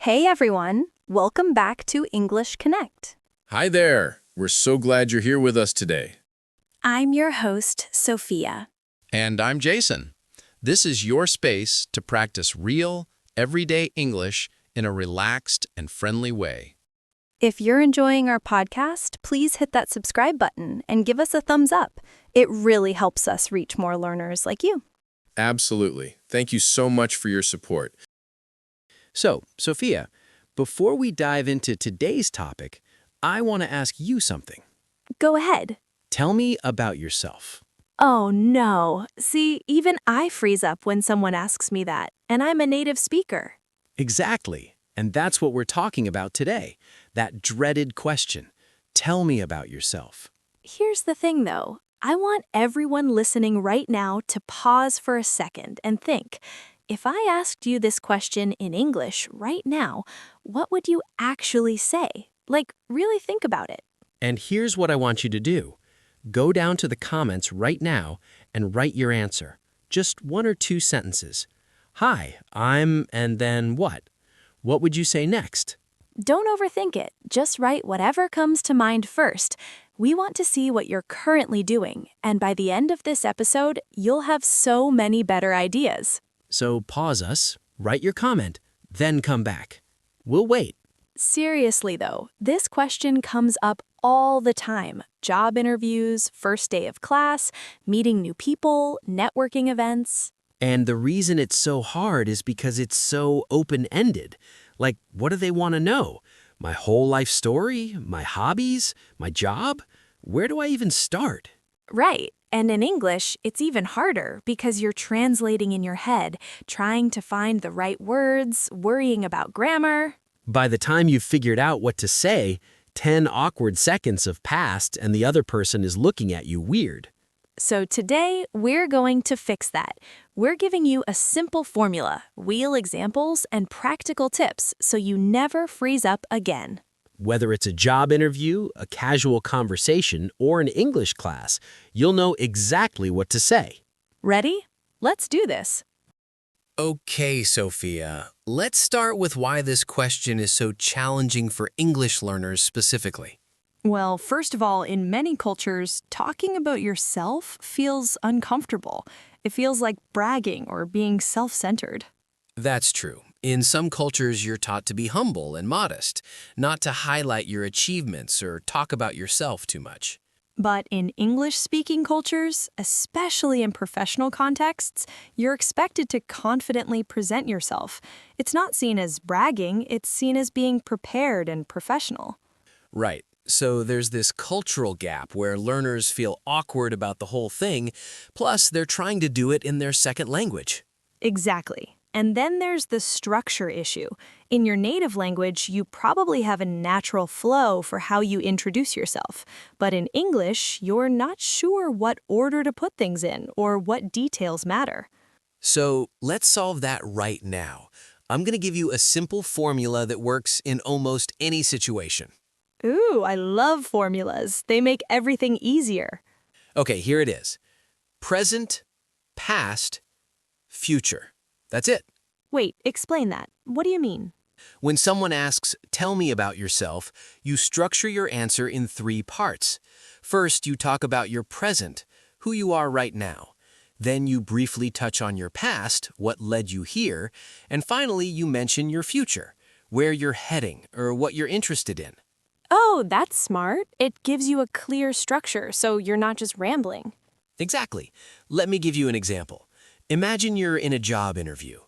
Hey everyone, welcome back to English Connect. Hi there. We're so glad you're here with us today. I'm your host, Sophia. And I'm Jason. This is your space to practice real, everyday English in a relaxed and friendly way. If you're enjoying our podcast, please hit that subscribe button and give us a thumbs up. It really helps us reach more learners like you. Absolutely. Thank you so much for your support. So, Sophia, before we dive into today's topic, I want to ask you something. Go ahead. Tell me about yourself. Oh no. See, even I freeze up when someone asks me that, and I'm a native speaker. Exactly. And that's what we're talking about today. That dreaded question. Tell me about yourself. Here's the thing though. I want everyone listening right now to pause for a second and think. If I asked you this question in English right now, what would you actually say? Like, really think about it. And here's what I want you to do. Go down to the comments right now and write your answer. Just 1 or 2 sentences. Hi, I'm, and then what? What would you say next? Don't overthink it. Just write whatever comes to mind first. We want to see what you're currently doing, and by the end of this episode, you'll have so many better ideas. So pause us, write your comment, then come back. We'll wait. Seriously though, this question comes up all the time. Job interviews, first day of class, meeting new people, networking events. And the reason it's so hard is because it's so open-ended. Like, what do they want to know? My whole life story? My hobbies? My job? Where do I even start? Right. And in English, it's even harder because you're translating in your head, trying to find the right words, worrying about grammar. By the time you've figured out what to say, 10 awkward seconds have passed and the other person is looking at you weird. So today, we're going to fix that. We're giving you a simple formula, real examples, and practical tips so you never freeze up again. Whether it's a job interview, a casual conversation, or an English class, you'll know exactly what to say. Ready? Let's do this. Okay, Sophia, let's start with why this question is so challenging for English learners specifically. Well, first of all, in many cultures, talking about yourself feels uncomfortable. It feels like bragging or being self-centered. That's true. In some cultures, you're taught to be humble and modest, not to highlight your achievements or talk about yourself too much. But in English-speaking cultures, especially in professional contexts, you're expected to confidently present yourself. It's not seen as bragging, it's seen as being prepared and professional. Right. So there's this cultural gap where learners feel awkward about the whole thing, plus they're trying to do it in their second language. Exactly. And then there's the structure issue. In your native language, you probably have a natural flow for how you introduce yourself. But in English, you're not sure what order to put things in or what details matter. So let's solve that right now. I'm going to give you a simple formula that works in almost any situation. Ooh, I love formulas. They make everything easier. Okay, here it is. Present, past, future. That's it. Wait, explain that. What do you mean? When someone asks, "Tell me about yourself," you structure your answer in 3 parts. First, you talk about your present, who you are right now. Then you briefly touch on your past, what led you here. And finally, you mention your future, where you're heading or what you're interested in. Oh, that's smart. It gives you a clear structure, so you're not just rambling. Exactly. Let me give you an example. Imagine you're in a job interview.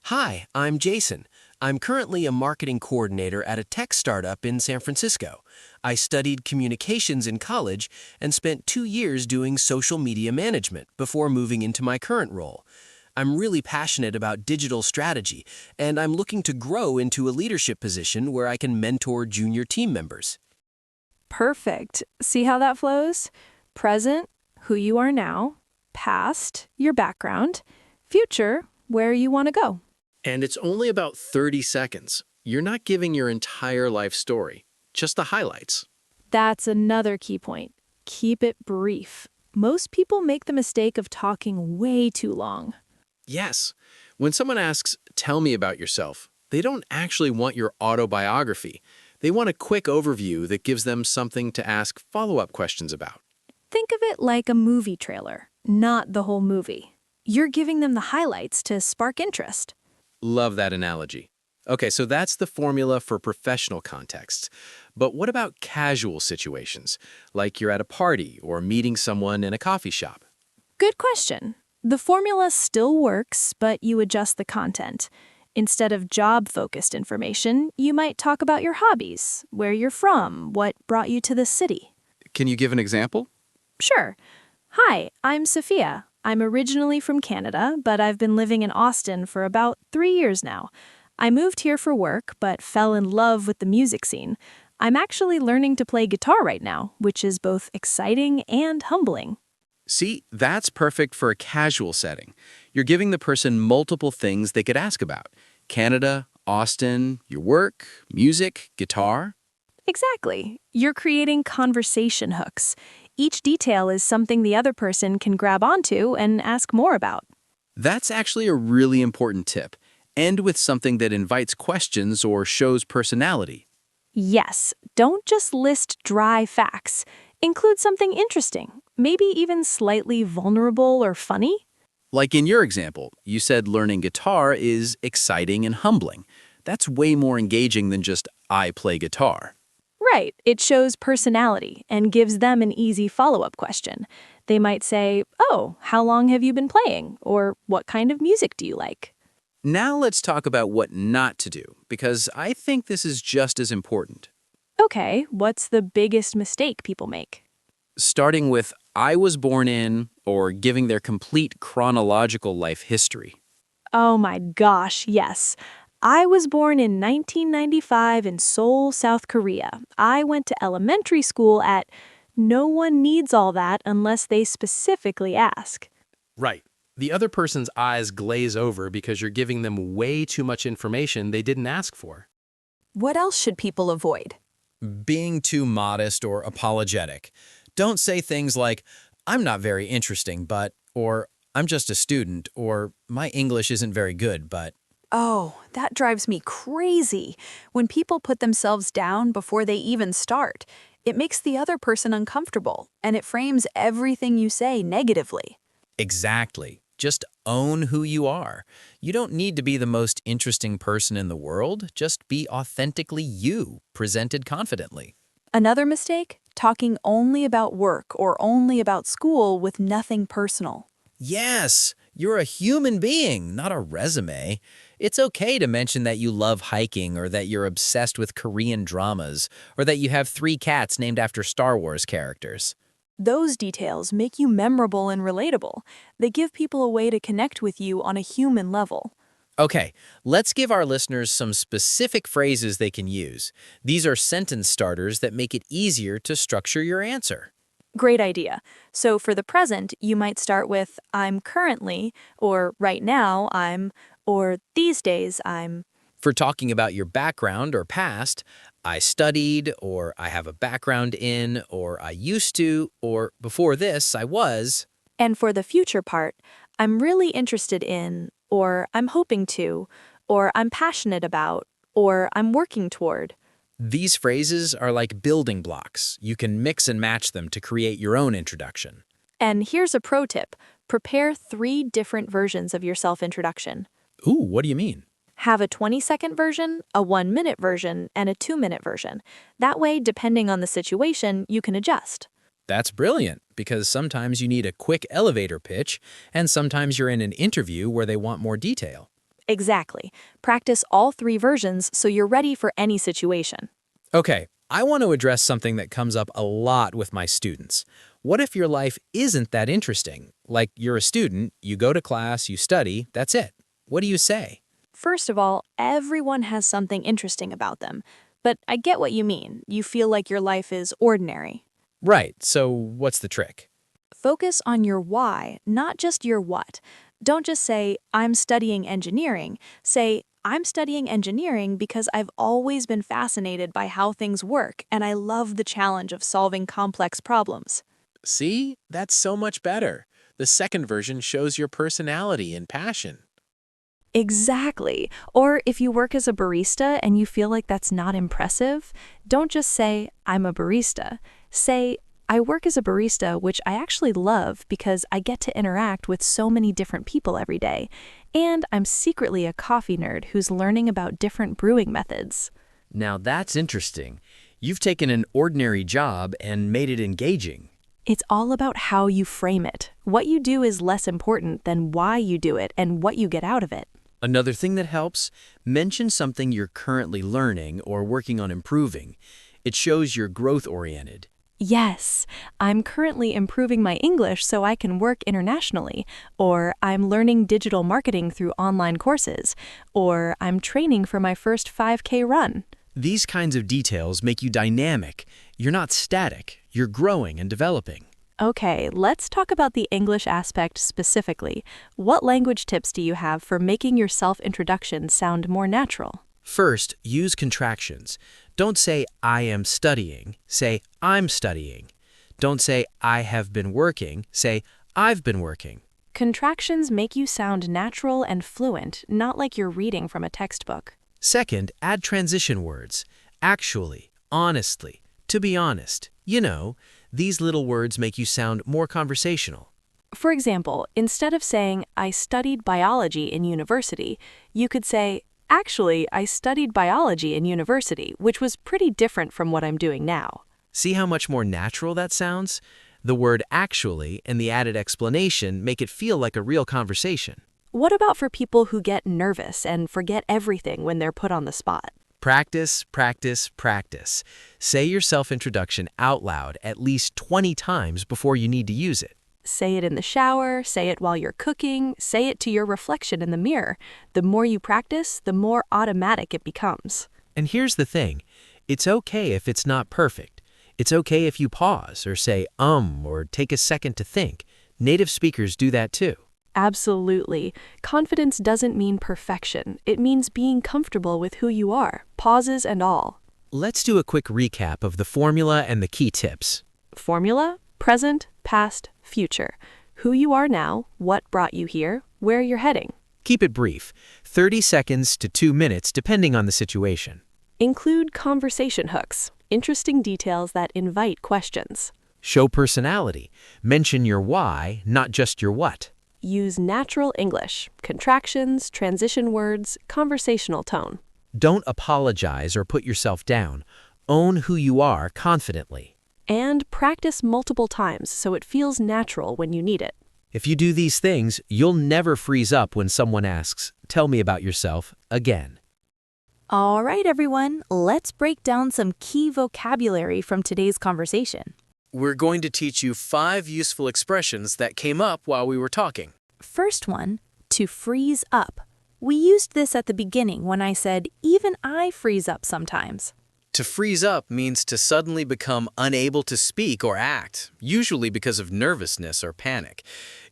Hi, I'm Jason. I'm currently a marketing coordinator at a tech startup in San Francisco. I studied communications in college and spent 2 years doing social media management before moving into my current role. I'm really passionate about digital strategy, and I'm looking to grow into a leadership position where I can mentor junior team members. Perfect. See how that flows? Present, who you are now. Past, your background. Future, where you want to go. And it's only about 30 seconds. You're not giving your entire life story, just the highlights. That's another key point. Keep it brief. Most people make the mistake of talking way too long. Yes. When someone asks, "Tell me about yourself," They don't actually want your autobiography. They want a quick overview that gives them something to ask follow-up questions about. Think of it like a movie trailer, not the whole movie. You're giving them the highlights to spark interest. Love that analogy. Okay, so that's the formula for professional contexts. But what about casual situations, like you're at a party or meeting someone in a coffee shop? Good question. The formula still works, but you adjust the content. Instead of job-focused information, you might talk about your hobbies, where you're from, what brought you to the city. Can you give an example? Sure. Hi, I'm Sophia. I'm originally from Canada, but I've been living in Austin for about 3 years now. I moved here for work, but fell in love with the music scene. I'm actually learning to play guitar right now, which is both exciting and humbling. See, that's perfect for a casual setting. You're giving the person multiple things they could ask about. Canada, Austin, your work, music, guitar. Exactly. You're creating conversation hooks. Each detail is something the other person can grab onto and ask more about. That's actually a really important tip. End with something that invites questions or shows personality. Yes, don't just list dry facts. Include something interesting, maybe even slightly vulnerable or funny. Like in your example, you said learning guitar is exciting and humbling. That's way more engaging than just, I play guitar. Right, it shows personality and gives them an easy follow-up question. They might say, "Oh, how long have you been playing?" Or "What kind of music do you like?" Now let's talk about what not to do, because I think this is just as important. Okay, what's the biggest mistake people make? Starting with, I was born in, or giving their complete chronological life history. Oh my gosh, yes. I was born in 1995 in Seoul, South Korea. I went to elementary school at... No one needs all that unless they specifically ask. Right. The other person's eyes glaze over because you're giving them way too much information they didn't ask for. What else should people avoid? Being too modest or apologetic. Don't say things like, I'm not very interesting, but, or I'm just a student, or my English isn't very good, but. Oh, that drives me crazy. When people put themselves down before they even start, it makes the other person uncomfortable, and it frames everything you say negatively. Exactly. Just own who you are. You don't need to be the most interesting person in the world. Just be authentically you, presented confidently. Another mistake? Talking only about work or only about school with nothing personal. Yes, you're a human being, not a resume. It's okay to mention that you love hiking or that you're obsessed with Korean dramas or that you have 3 cats named after Star Wars characters. Those details make you memorable and relatable. They give people a way to connect with you on a human level. Okay, let's give our listeners some specific phrases they can use. These are sentence starters that make it easier to structure your answer. Great idea. So for the present, you might start with I'm currently, or right now I'm, or these days I'm. For talking about your background or past, I studied, or I have a background in, or I used to, or before this I was. And for the future part, I'm really interested in, or I'm hoping to, or I'm passionate about, or I'm working toward. These phrases are like building blocks. You can mix and match them to create your own introduction. And here's a pro tip. Prepare 3 different versions of your self-introduction. Ooh, what do you mean? Have a 20-second version, a 1-minute version, and a 2-minute version. That way, depending on the situation, you can adjust. That's brilliant, because sometimes you need a quick elevator pitch, and sometimes you're in an interview where they want more detail. Exactly. Practice all 3 versions so you're ready for any situation. Okay, I want to address something that comes up a lot with my students. What if your life isn't that interesting? Like you're a student, you go to class, you study, that's it. What do you say? First of all, everyone has something interesting about them. But I get what you mean. You feel like your life is ordinary. Right, so what's the trick? Focus on your why, not just your what. Don't just say, I'm studying engineering. Say, I'm studying engineering because I've always been fascinated by how things work and I love the challenge of solving complex problems. See? That's so much better. The second version shows your personality and passion. Exactly. Or if you work as a barista and you feel like that's not impressive, don't just say, I'm a barista. Say, I work as a barista, which I actually love because I get to interact with so many different people every day. And I'm secretly a coffee nerd who's learning about different brewing methods. Now that's interesting. You've taken an ordinary job and made it engaging. It's all about how you frame it. What you do is less important than why you do it and what you get out of it. Another thing that helps, mention something you're currently learning or working on improving. It shows you're growth-oriented. Yes, I'm currently improving my English so I can work internationally, or I'm learning digital marketing through online courses, or I'm training for my first 5K run. These kinds of details make you dynamic. You're not static. You're growing and developing. Okay, let's talk about the English aspect specifically. What language tips do you have for making your self-introduction sound more natural? First, use contractions. Don't say, I am studying. Say, I'm studying. Don't say, I have been working. Say, I've been working. Contractions make you sound natural and fluent, not like you're reading from a textbook. Second, add transition words. Actually, honestly, to be honest. You know, these little words make you sound more conversational. For example, instead of saying, I studied biology in university, you could say, actually, I studied biology in university, which was pretty different from what I'm doing now. See how much more natural that sounds? The word actually and the added explanation make it feel like a real conversation. What about for people who get nervous and forget everything when they're put on the spot? Practice, practice, practice. Say your self-introduction out loud at least 20 times before you need to use it. Say it in the shower, say it while you're cooking, say it to your reflection in the mirror. The more you practice, the more automatic it becomes. And here's the thing. It's okay if it's not perfect. It's okay if you pause or say or take a second to think. Native speakers do that too. Absolutely. Confidence doesn't mean perfection. It means being comfortable with who you are, pauses and all. Let's do a quick recap of the formula and the key tips. Formula, present, past, future. Who you are now, what brought you here, where you're heading. Keep it brief, 30 seconds to 2 minutes depending on the situation. Include conversation hooks, interesting details that invite questions. Show personality. Mention your why, not just your what. Use natural English, contractions, transition words, conversational tone. Don't apologize or put yourself down. Own who you are confidently. And practice multiple times so it feels natural when you need it. If you do these things, you'll never freeze up when someone asks, "Tell me about yourself," again. All right, everyone, let's break down some key vocabulary from today's conversation. We're going to teach you 5 useful expressions that came up while we were talking. First one, to freeze up. We used this at the beginning when I said, even I freeze up sometimes. To freeze up means to suddenly become unable to speak or act, usually because of nervousness or panic.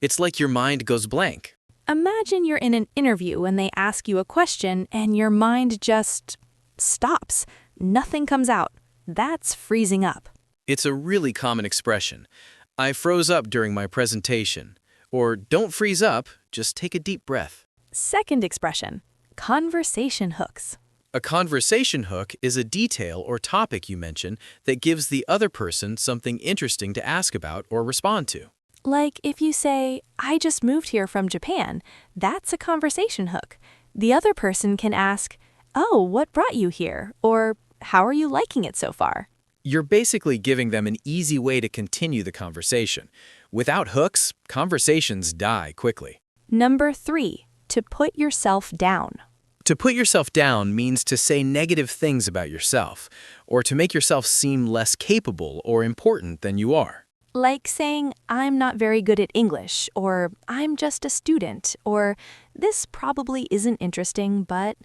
It's like your mind goes blank. Imagine you're in an interview and they ask you a question and your mind just stops. Nothing comes out. That's freezing up. It's a really common expression. I froze up during my presentation. Or don't freeze up, just take a deep breath. Second expression, conversation hooks. A conversation hook is a detail or topic you mention that gives the other person something interesting to ask about or respond to. Like if you say, I just moved here from Japan, that's a conversation hook. The other person can ask, oh, what brought you here? Or how are you liking it so far? You're basically giving them an easy way to continue the conversation. Without hooks, conversations die quickly. Number 3, to put yourself down. To put yourself down means to say negative things about yourself, or to make yourself seem less capable or important than you are. Like saying, I'm not very good at English, or I'm just a student, or this probably isn't interesting, but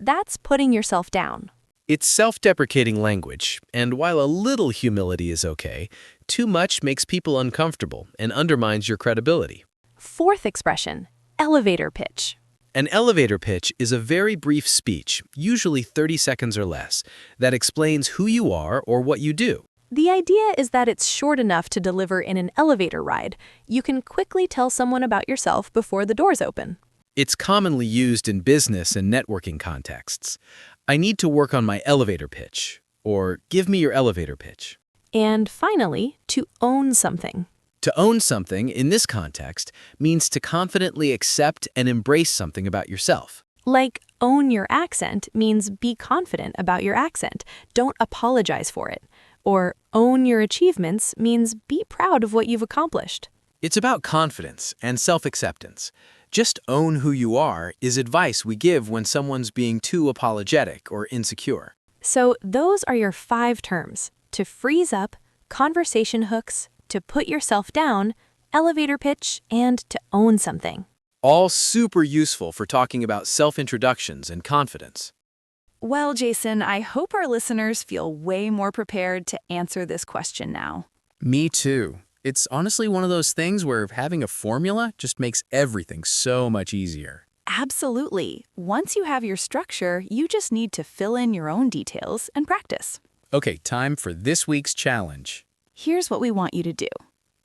that's putting yourself down. It's self-deprecating language, and while a little humility is okay, too much makes people uncomfortable and undermines your credibility. Fourth expression, elevator pitch. An elevator pitch is a very brief speech, usually 30 seconds or less, that explains who you are or what you do. The idea is that it's short enough to deliver in an elevator ride. You can quickly tell someone about yourself before the doors open. It's commonly used in business and networking contexts. I need to work on my elevator pitch, or give me your elevator pitch. And finally, to own something. To own something, in this context, means to confidently accept and embrace something about yourself. Like own your accent means be confident about your accent. Don't apologize for it. Or own your achievements means be proud of what you've accomplished. It's about confidence and self-acceptance. Just own who you are is advice we give when someone's being too apologetic or insecure. So those are your 5 terms: to freeze up, conversation hooks, to put yourself down, elevator pitch, and to own something. All super useful for talking about self-introductions and confidence. Well, Jason, I hope our listeners feel way more prepared to answer this question now. Me too. It's honestly one of those things where having a formula just makes everything so much easier. Absolutely. Once you have your structure, you just need to fill in your own details and practice. Okay, time for this week's challenge. Here's what we want you to do.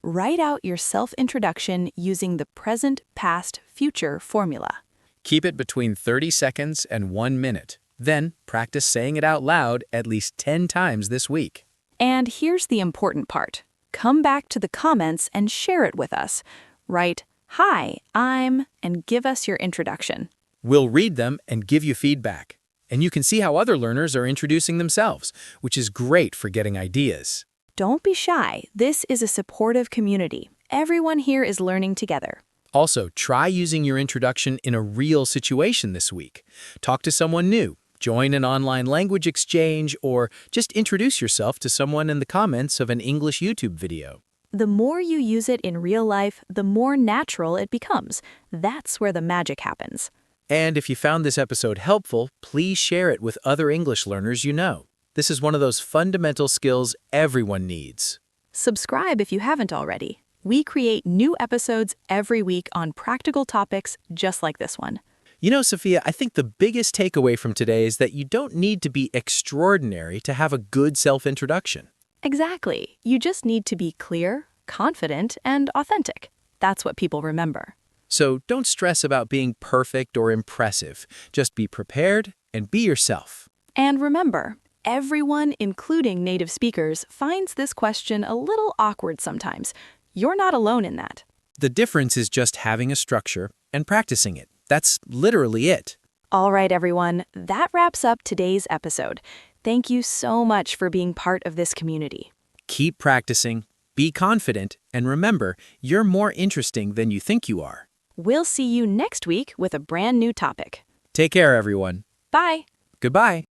Write out your self-introduction using the present, past, future formula. Keep it between 30 seconds and 1 minute. Then practice saying it out loud at least 10 times this week. And here's the important part. Come back to the comments and share it with us. Write, "Hi, I'm," and give us your introduction. We'll read them and give you feedback. And you can see how other learners are introducing themselves, which is great for getting ideas. Don't be shy. This is a supportive community. Everyone here is learning together. Also, try using your introduction in a real situation this week. Talk to someone new, join an online language exchange, or just introduce yourself to someone in the comments of an English YouTube video. The more you use it in real life, the more natural it becomes. That's where the magic happens. And if you found this episode helpful, please share it with other English learners you know. This is one of those fundamental skills everyone needs. Subscribe if you haven't already. We create new episodes every week on practical topics just like this one. You know, Sophia, I think the biggest takeaway from today is that you don't need to be extraordinary to have a good self-introduction. Exactly. You just need to be clear, confident, and authentic. That's what people remember. So don't stress about being perfect or impressive. Just be prepared and be yourself. And remember, everyone, including native speakers, finds this question a little awkward sometimes. You're not alone in that. The difference is just having a structure and practicing it. That's literally it. All right, everyone, that wraps up today's episode. Thank you so much for being part of this community. Keep practicing, be confident, and remember, you're more interesting than you think you are. We'll see you next week with a brand new topic. Take care, everyone. Bye. Goodbye.